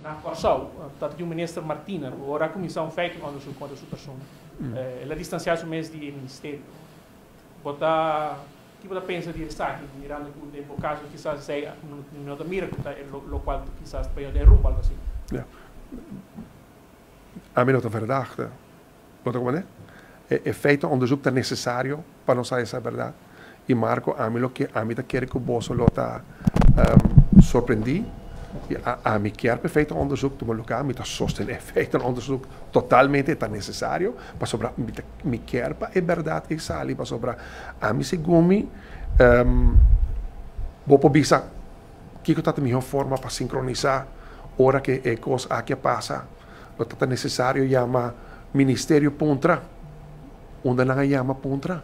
na Corsau, dat o ministro Martina, ora a comissão feita um onderzoek contra essa pessoa. Ela distanciar-se mesmo do ministério. Botar que você pensa de estar mirando o caso quizás sei não da mira que lo qual quizás para derrubar algo assim. Ja. A mim não é verdade. Não é como é? É feito um onderzoek que é necessário para não saber essa verdade. E Marco, a mim que a mim quer que o bolso lo tá surpreendi. A mim quer feito um onderzoek, tu me local, me tá sostendo é feito um onderzoek totalmente tá necessário para sobre me quer para é verdade que sali para sobre a mim segundo vou pobisa que tá a melhor forma para sincronizar hora que é coisa aqui passa, lo tá necessário chama Ministério Puntra, onde não chama Puntra.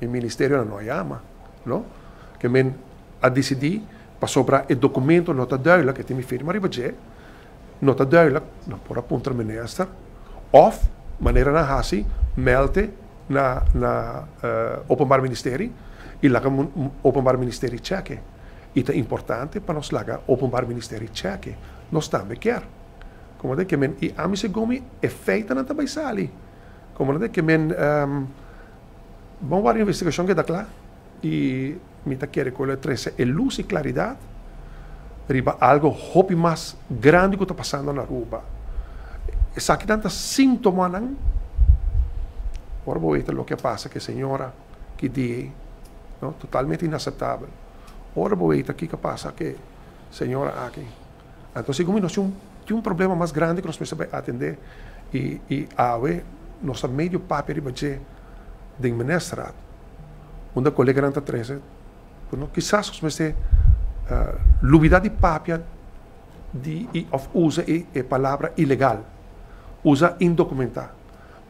O Ministério não chama, não? Que men a decidir para sobre o documento não está duidelijk, que me firma ribaje, não está duidelijk, não pode apontar minister, of maneira na hasi melde na openbaar ministerie, e lá o openbaar ministerie cheque. E é importante para nós lá o openbaar ministerie cheque. Nós também quer. Como é que men e a mim segundo é feita na também sali. Como é que men vamos para a investigação que dá lá e me está querendo com a 13 é luz e claridade riba algo hobby mais grande que está passando na rua. Essa aqui tanta sintoma não. Agora vou ver o que passa que a senhora que diz, não, totalmente inaceitável. Agora vou ver o que passa que a senhora aqui. Então, como nós temos problema mais grande que nós precisamos atender e agora nossa meio papel riba de administrar. Uma colega nanta 13 quizás nós precisamos lubidade de papel of usa a palavra ilegal, usa indocumentada.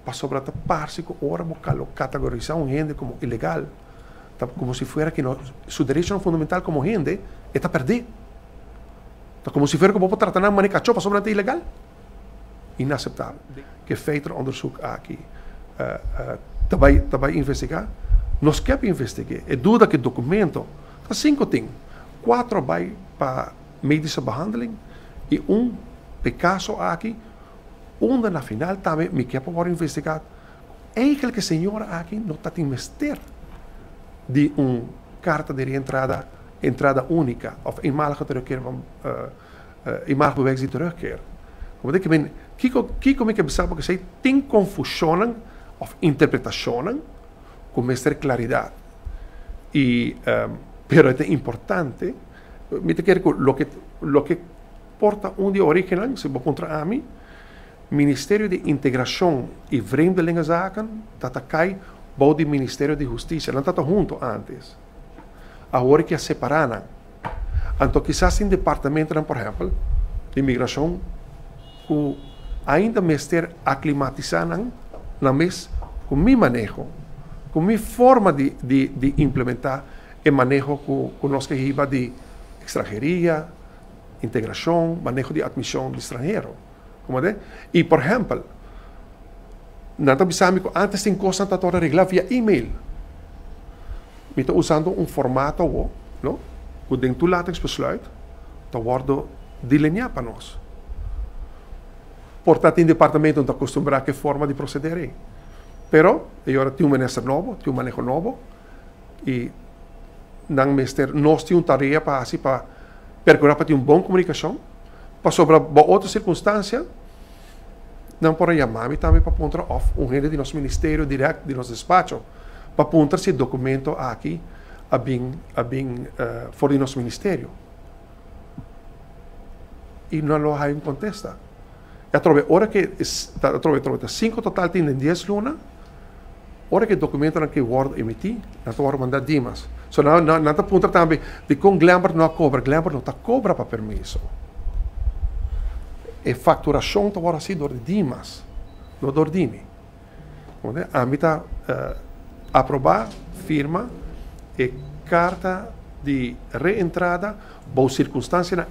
Para sobre a parte que ora vou categorizar gente como ilegal, como se fuera que seu direito fundamental como gente está perdido. Como se fuera que vou tratar de maneira para sobre a ilegal. Inaceitável. Que feito onderzoek aqui. Também investigar. Nós queremos investigar. É dúvida que documento. Há 5 things. 4 vai para medische behandeling e caso aqui, onde na final também me quer para investigar. Eigenlijk a senhora aqui não está investir de carta de entrada única of eenmalige terugkeer van eenmalige bewijs die terugkeer. Como é que men como é que sabe que sei tem confusão of interpretação com mestre claridade e pero é importante me te quero lo que porta de origem se vou contra a mim Ministério de Integração e Vreemdelingenzaken dat cai bouw do Ministério de Justiça não está junto antes agora que a separaram então quizás em departamento por exemplo de imigração que ainda me ter aclimatizaram na mes com meu manejo com minha forma de implementar o manejo que nós que iba de extranjeria, integração, manejo de admissão de estrangeiro. Como é? E, por exemplo, nada bisamico antes tem coisa que está arreglar via e-mail. Me está usando formato, não? Que dentro do laatingsbesluit, está worden delineado para nós. Portanto, em departamento não está acostumado a que forma de proceder. Pero, agora tem ministro novo, tem manejo novo, e não mestre, nós temos tarefa para percorrer para ter uma boa comunicação, para sobre outra circunstância, não por chamar também para apontar gente de nosso ministério direto, de nosso despacho, para apontar esse documento aqui, a bem fora do nosso ministério. E não lo há em contesta. Eu trouxe, hora que trouxe 5 total tem 10 luna, hora que o documento que Word emiti, não está mandar dimas. So não está apontar também de com Glamber não cobra não cobra para permisso. E facturação está agora assim do dimas, não do dimi. A mim está aprovar, firma e carta de reentrada, boa circunstância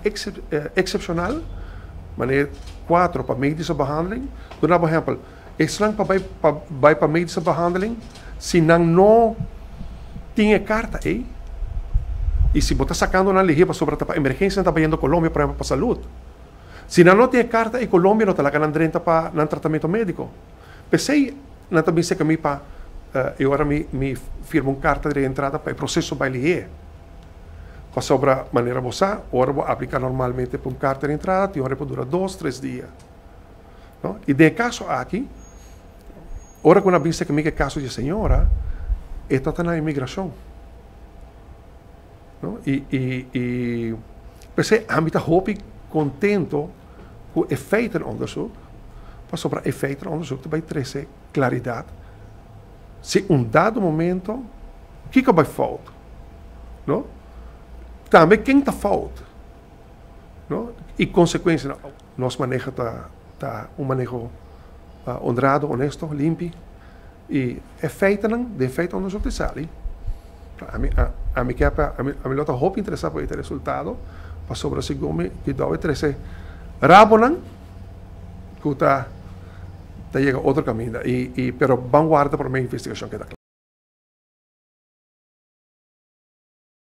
excepcional, maneira 4 para medische behandeling. Por exemplo, islang para medische behandeling, se não tinha carta aí, e se você está sacando na liga sobre a emergência, está indo Colômbia, por exemplo, para saúde. Se não tem carta em Colômbia, não está lá ganhando para um tratamento médico. Pensei, não também sei que me para eu agora me firmo uma carta de entrada para o processo baile. Para sobre a maneira você, ora vou aplicar normalmente para uma carta de entrada, tem hora para durar 2, 3 dias. Não? E de caso aqui, ora quando eu sei que é caso de senhora, está na imigração. Não? E pensei, a mim está contento com o efeito do onderzoek, mas sobre o efeito do onderzoek vai trazer claridade. Se dado momento, o que vai faltar? Não? Também quem está falta? Não? E consequência, nosso manejo está manejo honrado, honesto, limpo, e efeito de efeito onderzoek te sale. A mim está muito interessado por esse resultado, mas sobre o segundo, que deve trazer rabonan, que está chega outro caminho, pero vanguarda para a minha investigação que está